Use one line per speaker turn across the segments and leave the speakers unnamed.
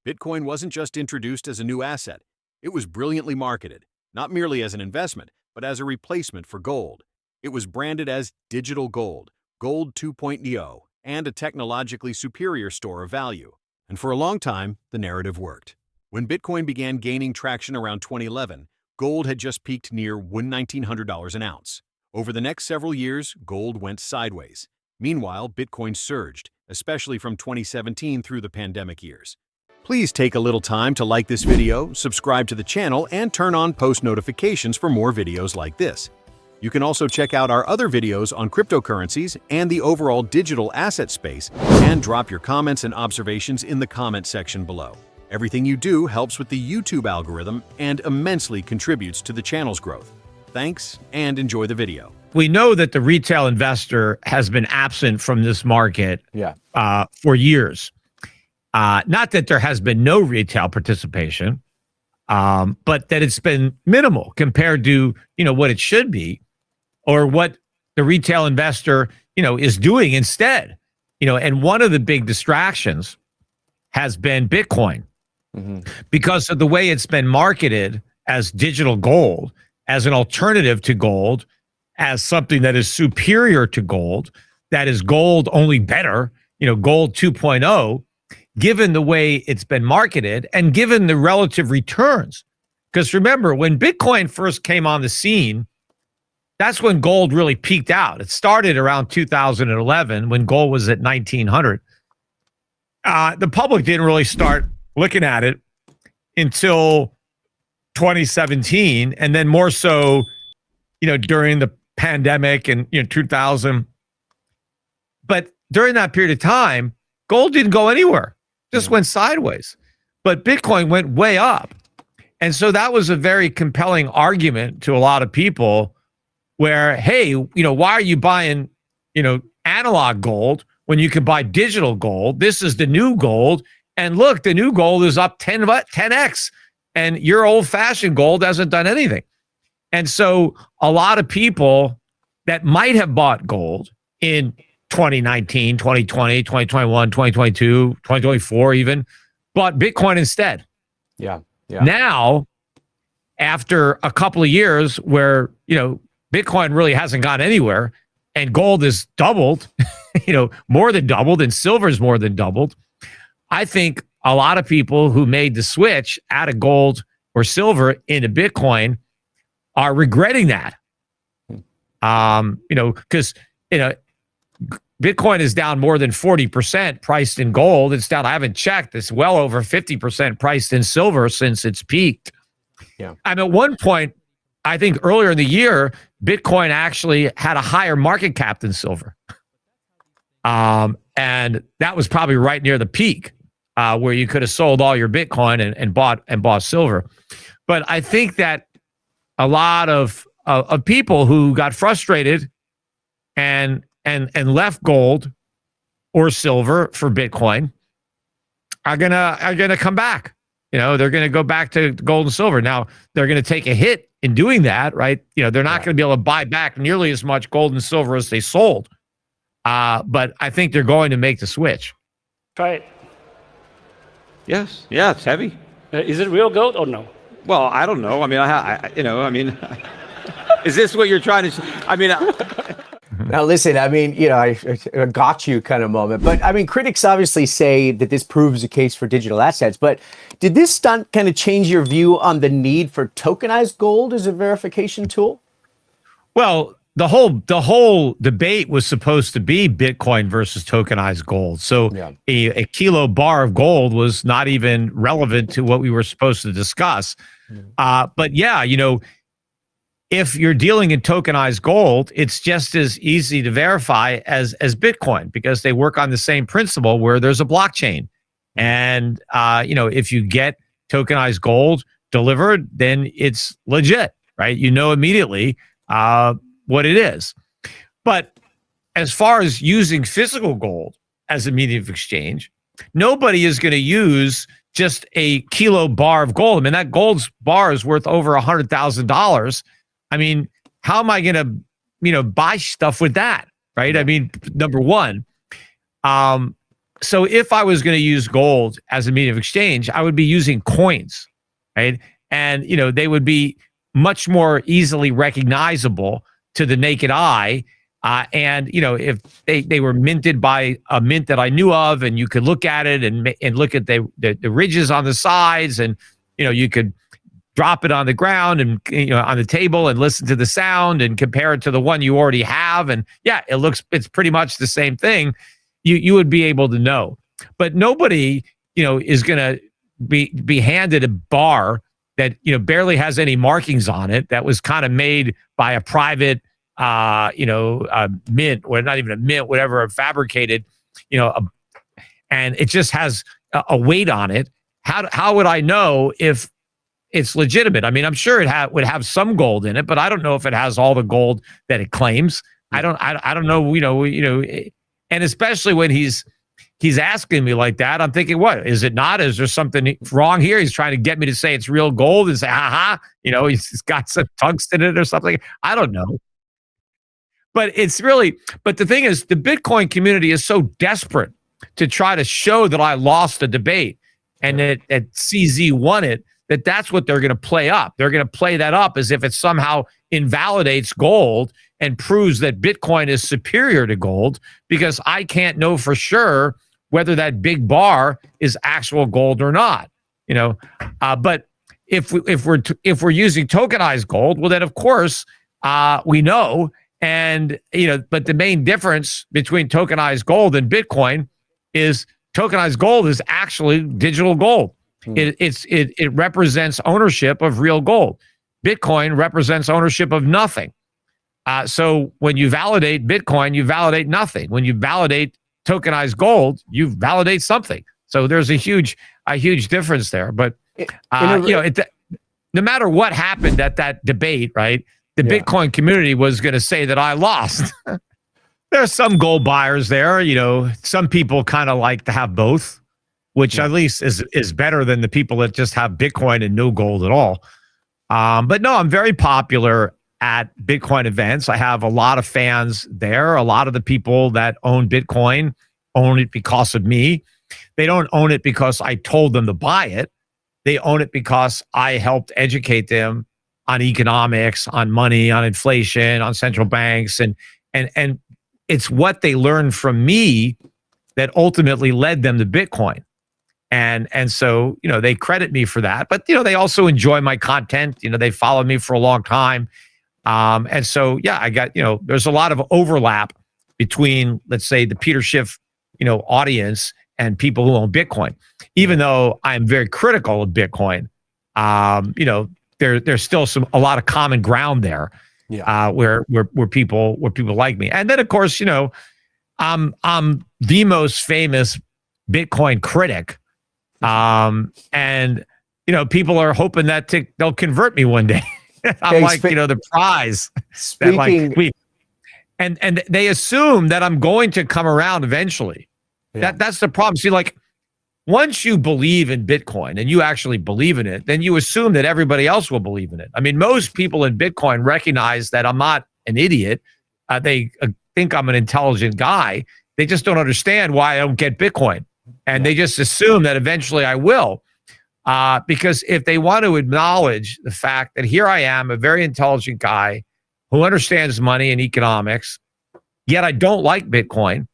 Bitcoin wasn't just introduced as a new asset. It was brilliantly marketed, not merely as an investment, but as a replacement for gold. It was branded as digital gold, Gold 2.0, and a technologically superior store of value. And for a long time, the narrative worked. When Bitcoin began gaining traction around 2011, gold had just peaked near $1,900 an ounce. Over the next several years, gold went sideways. Meanwhile, Bitcoin surged, especially from 2017 through the pandemic years. Please take a little time to like this video, subscribe to the channel, and turn on post notifications for more videos like this. You can also check out our other videos on cryptocurrencies and the overall digital asset space, and drop your comments and observations in the comment section below. Everything you do helps with the YouTube algorithm and immensely contributes to the channel's growth. Thanks, and enjoy the video.
We know that the retail investor has been absent from this market for years. Not that there has been no retail participation, but that it's been minimal compared to, what it should be, or what the retail investor, is doing instead. And one of the big distractions has been Bitcoin, because of the way it's been marketed as digital gold, as an alternative to gold, as something that is superior to gold, that is gold only better, gold 2.0, given the way it's been marketed and given the relative returns. Because remember, when Bitcoin first came on the scene, that's when gold really peaked out. It started around 2011 when gold was at 1,900. The public didn't really start looking at it until 2017, and then more so, during the pandemic and 2000. But during that period of time, gold didn't go anywhere, just went sideways. But Bitcoin went way up. And so that was a very compelling argument to a lot of people where, hey, why are you buying, analog gold when you can buy digital gold? This is the new gold. And look, the new gold is up 10x. And your old-fashioned gold hasn't done anything. And so a lot of people that might have bought gold in 2019, 2020, 2021, 2022, 2024 even, bought Bitcoin instead.
Yeah.
Now, after a couple of years where, Bitcoin really hasn't gone anywhere and gold has doubled, more than doubled, and silver's more than doubled, I think a lot of people who made the switch out of gold or silver into Bitcoin are regretting that. Because, Bitcoin is down more than 40% priced in gold. It's down, I haven't checked, it's well over 50% priced in silver since it's peaked.
Yeah.
And at one point, I think earlier in the year, Bitcoin actually had a higher market cap than silver. And that was probably right near the peak, where you could have sold all your Bitcoin and bought silver. But I think that a lot of people who got frustrated and left gold or silver for Bitcoin are gonna come back. They're gonna go back to gold and silver. Now they're gonna take a hit in doing that, right? They're not gonna be able to buy back nearly as much gold and silver as they sold. But I think they're going to make the switch.
Try it.
Yes. Yeah, it's heavy.
Is it real gold or no?
Well, I don't know. Is this what you're trying to?
Now, listen, I got you kind of moment. But critics obviously say that this proves the case for digital assets. But did this stunt kind of change your view on the need for tokenized gold as a verification tool?
Well, the whole debate was supposed to be Bitcoin versus tokenized gold. So a kilo bar of gold was not even relevant to what we were supposed to discuss. But yeah, if you're dealing in tokenized gold, it's just as easy to verify as Bitcoin, because they work on the same principle where there's a blockchain. And, if you get tokenized gold delivered, then it's legit, right? Immediately what it is. But as far as using physical gold as a medium of exchange, nobody is going to use just a kilo bar of gold. That gold bar is worth over $100,000. How am I going to, buy stuff with that, right? Number one, so if I was going to use gold as a medium of exchange, I would be using coins, right? And, they would be much more easily recognizable to the naked eye. And, if they were minted by a mint that I knew of, and you could look at it and look at the ridges on the sides, and, you could drop it on the ground and, on the table and listen to the sound and compare it to the one you already have. And yeah, it's pretty much the same thing. You would be able to know. But nobody, is going to be handed a bar that, barely has any markings on it, that was kind of made by a private, mint, or not even a mint, whatever, fabricated, and it just has a weight on it. How would I know if it's legitimate? I mean, I'm sure it would have some gold in it, but I don't know if it has all the gold that it claims. I don't know, and especially when he's asking me like that, I'm thinking, what is it not? Is there something wrong here? He's trying to get me to say it's real gold and say, he's got some tungsten in it or something. I don't know. But the thing is, the Bitcoin community is so desperate to try to show that I lost a debate and that CZ won it, that's what they're going to play up. They're going to play that up as if it somehow invalidates gold and proves that Bitcoin is superior to gold, because I can't know for sure whether that big bar is actual gold or not. But if we're using tokenized gold, well, then of course we know. And, but the main difference between tokenized gold and Bitcoin is tokenized gold is actually digital gold. It represents ownership of real gold. Bitcoin represents ownership of nothing. So when you validate Bitcoin, you validate nothing. When you validate tokenized gold, you validate something. So there's a huge difference there. But no matter what happened at that debate, right? The Bitcoin community was going to say that I lost. There's some gold buyers there. Some people kind of like to have both, which at least is better than the people that just have Bitcoin and no gold at all. But no, I'm very popular at Bitcoin events. I have a lot of fans there. A lot of the people that own Bitcoin own it because of me. They don't own it because I told them to buy it. They own it because I helped educate them on economics, on money, on inflation, on central banks. And it's what they learned from me that ultimately led them to Bitcoin. And so, they credit me for that, but, they also enjoy my content. They followed me for a long time. And so, I got, there's a lot of overlap between, let's say, the Peter Schiff, audience and people who own Bitcoin. Even though I'm very critical of Bitcoin, there's still a lot of common ground there, where people like me. And then, of course, I'm the most famous Bitcoin critic. And people are hoping that they'll convert me one day. I'm the prize.
Speaking,
and they assume that I'm going to come around eventually. That's the problem. See, once you believe in Bitcoin and you actually believe in it, then you assume that everybody else will believe in it. I mean, most people in Bitcoin recognize that I'm not an idiot. They think I'm an intelligent guy. They just don't understand why I don't get Bitcoin. And they just assume that eventually I will. Because if they want to acknowledge the fact that here I am, a very intelligent guy who understands money and economics, yet I don't like Bitcoin,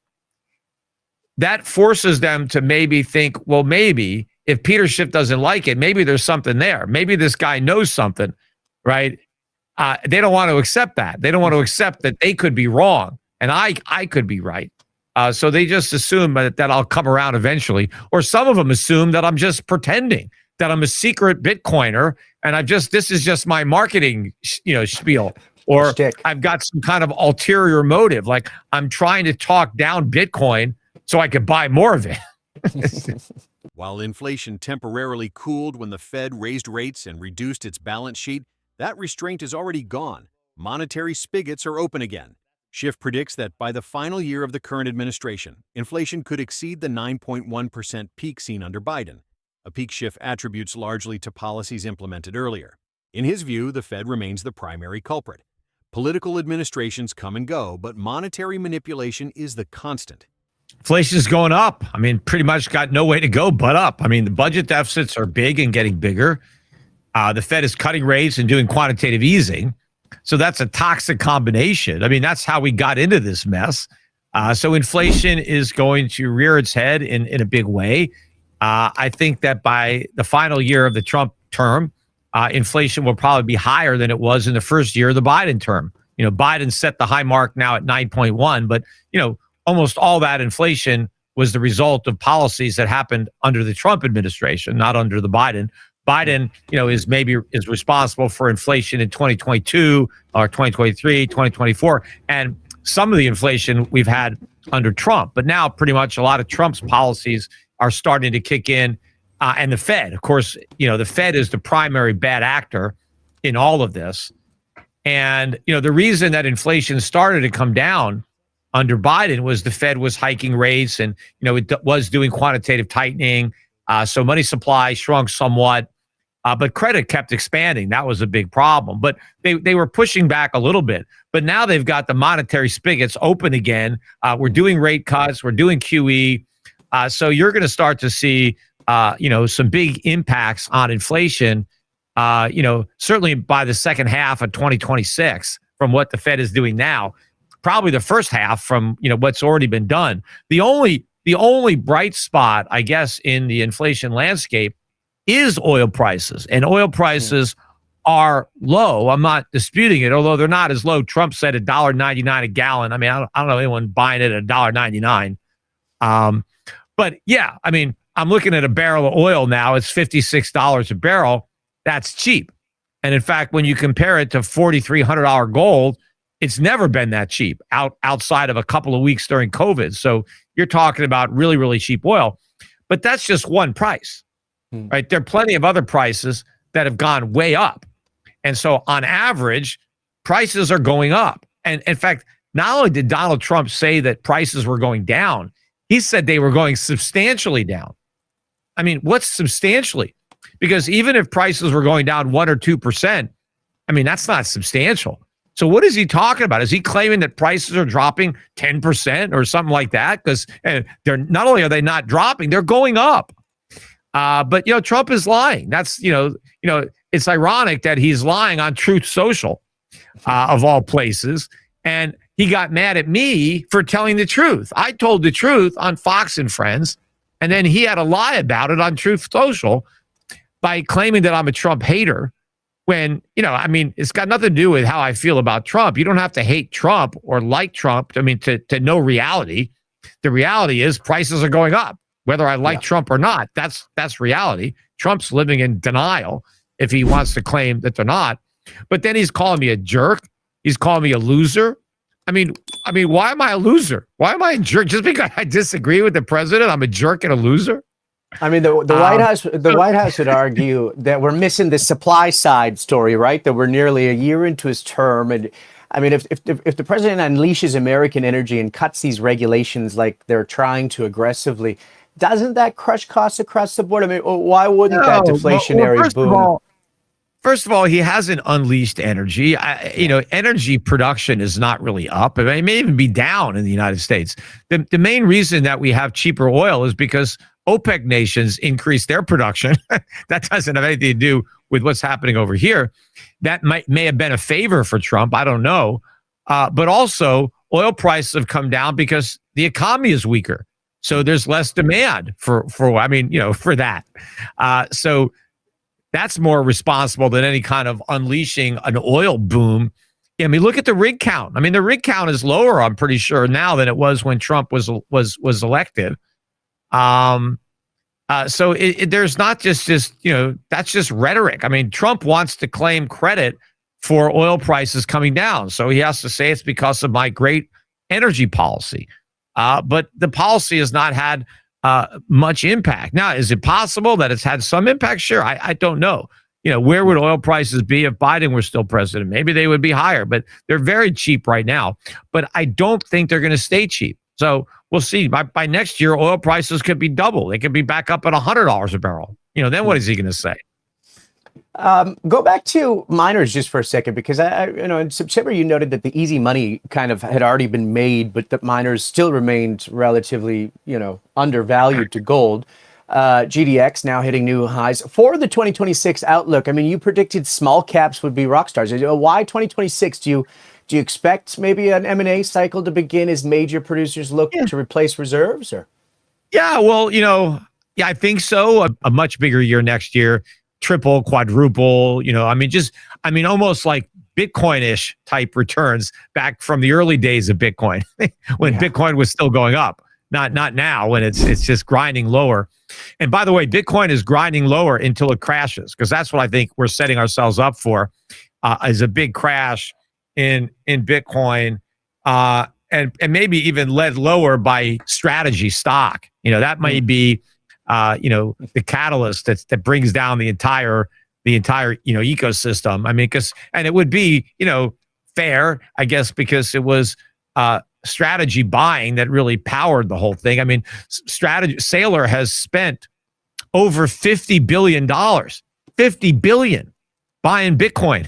that forces them to maybe think, well, maybe if Peter Schiff doesn't like it, maybe there's something there. Maybe this guy knows something, right? They don't want to accept that. They don't want to accept that they could be wrong and I could be right. So they just assume that I'll come around eventually. Or some of them assume that I'm just pretending, that I'm a secret Bitcoiner and this is just my marketing, spiel. Or I've got some kind of ulterior motive. Like I'm trying to talk down Bitcoin so I could buy more of it.
While inflation temporarily cooled when the Fed raised rates and reduced its balance sheet, that restraint is already gone. Monetary spigots are open again. Schiff predicts that by the final year of the current administration, inflation could exceed the 9.1% peak seen under Biden, a peak Schiff attributes largely to policies implemented earlier. In his view, the Fed remains the primary culprit. Political administrations come and go, but monetary manipulation is the constant.
inflation is going up. I mean, pretty much got no way to go but up. I mean, the budget deficits are big and getting bigger. The Fed is cutting rates and doing quantitative easing. So that's a toxic combination. I mean, that's how we got into this mess. So inflation is going to rear its head in a big way. I think that by the final year of the Trump term, inflation will probably be higher than it was in the first year of the Biden term. You know, Biden set the high mark now at 9.1, but, you know, almost all that inflation was the result of policies that happened under the Trump administration, not under the Biden. Biden, you know, is responsible for inflation in 2022 or 2023, 2024, and some of the inflation we've had under Trump. But now pretty much a lot of Trump's policies are starting to kick in. And the Fed, of course, you know, the Fed is the primary bad actor in all of this. And, you know, the reason that inflation started to come down under Biden was the Fed was hiking rates and, you know, it was doing quantitative tightening. So money supply shrunk somewhat. But credit kept expanding. That was a big problem. But they were pushing back a little bit. But now they've got the monetary spigots open again. We're doing rate cuts. We're doing QE. So you're going to start to see, you know, some big impacts on inflation, you know, certainly by the second half of 2026 from what the Fed is doing now. Probably the first half from, you know, what's already been done. The only bright spot, I guess, in the inflation landscape is oil prices, and oil prices are low. I'm not disputing it, although they're not as low. Trump said $1.99 a gallon. I mean, I don't know anyone buying it at $1.99. But yeah, I mean, I'm looking at a barrel of oil now. It's $56 a barrel. That's cheap. And in fact, when you compare it to $4,300 gold, it's never been that cheap outside of a couple of weeks during COVID. So you're talking about really, really cheap oil. But that's just one price. Right? There are plenty of other prices that have gone way up. And so on average, prices are going up. And in fact, not only did Donald Trump say that prices were going down, he said they were going substantially down. I mean, what's substantially? Because even if prices were going down 1 or 2%, I mean, that's not substantial. So what is he talking about? Is he claiming that prices are dropping 10% or something like that? Because they're not only are they not dropping, they're going up. But, you know, Trump is lying. That's, you know, it's ironic that he's lying on Truth Social, of all places. And he got mad at me for telling the truth. I told the truth on Fox and Friends, and then he had to lie about it on Truth Social by claiming that I'm a Trump hater. When, you know, I mean, it's got nothing to do with how I feel about Trump. You don't have to hate Trump or like Trump, I mean, to know reality. The reality is prices are going up. Whether I like Trump or not, that's reality. Trump's living in denial if he wants to claim that they're not. But then he's calling me a jerk. He's calling me a loser. I mean, why am I a loser? Why am I a jerk? Just because I disagree with the president, I'm a jerk and a loser?
I mean, the White House would argue that we're missing the supply side story, right? That we're nearly a year into his term, and I mean, if the president unleashes American energy and cuts these regulations like they're trying to aggressively, doesn't that crush costs across the board? I mean, why wouldn't that deflationary boom?
First of all, he hasn't unleashed energy. You know, energy production is not really up. I mean, it may even be down in the United States. The main reason that we have cheaper oil is because OPEC nations increase their production. That doesn't have anything to do with what's happening over here. That may have been a favor for Trump. I don't know. But also, oil prices have come down because the economy is weaker. So there's less demand for that. So that's more responsible than any kind of unleashing an oil boom. I mean, look at the rig count. I mean, the rig count is lower, I'm pretty sure, now than it was when Trump was elected. So there's not just that's just rhetoric. I mean, Trump wants to claim credit for oil prices coming down. So he has to say it's because of my great energy policy. But the policy has not had much impact. Now, is it possible that it's had some impact? Sure. I don't know. You know, where would oil prices be if Biden were still president? Maybe they would be higher, but they're very cheap right now. But I don't think they're going to stay cheap. So we'll see. By next year, oil prices could be double. They could be back up at $100 a barrel. You know, then what is he going to say?
Go back to miners just for a second, because in September you noted that the easy money kind of had already been made, but that miners still remained relatively, undervalued to gold. GDX now hitting new highs for the 2026 outlook. I mean, you predicted small caps would be rock stars. Why 2026? Do you expect maybe an M&A cycle to begin as major producers look to replace reserves? Or
yeah, well, yeah, I think so. A much bigger year next year. Triple, quadruple, almost like Bitcoin-ish type returns back from the early days of Bitcoin when Bitcoin was still going up, not now when it's just grinding lower. And by the way, Bitcoin is grinding lower until it crashes, because that's what I think we're setting ourselves up for, is a big crash in Bitcoin, and maybe even led lower by strategy stock. That might be the catalyst that brings down the entire ecosystem. I mean, and it would be fair, I guess, because it was strategy buying that really powered the whole thing. I mean, Saylor has spent over $50 billion buying Bitcoin.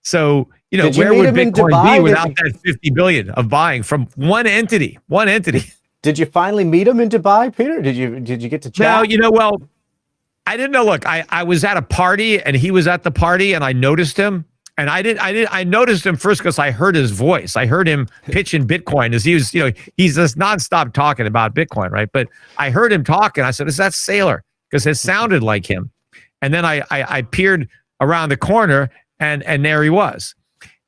So where would Bitcoin be without that 50 billion of buying from one entity?
Did you finally meet him in Dubai, Peter? Did you get to chat?
No, well, I didn't know. Look, I was at a party and he was at the party, and I noticed him. And I noticed him first because I heard his voice. I heard him pitching Bitcoin as he was, he's just nonstop talking about Bitcoin, right? But I heard him talk, and I said, "Is that Saylor?" Because it sounded like him. And then I peered around the corner, and there he was.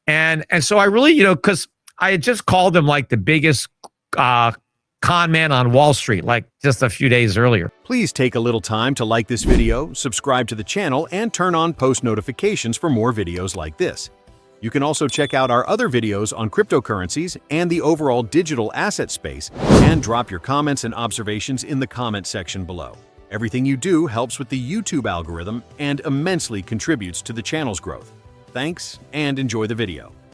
And so I really, because I had just called him like the biggest con man on Wall Street, like just a few days earlier.
Please take a little time to like this video, subscribe to the channel, and turn on post notifications for more videos like this. You can also check out our other videos on cryptocurrencies and the overall digital asset space, and drop your comments and observations in the comment section below. Everything you do helps with the YouTube algorithm and immensely contributes to the channel's growth. Thanks, and enjoy the video.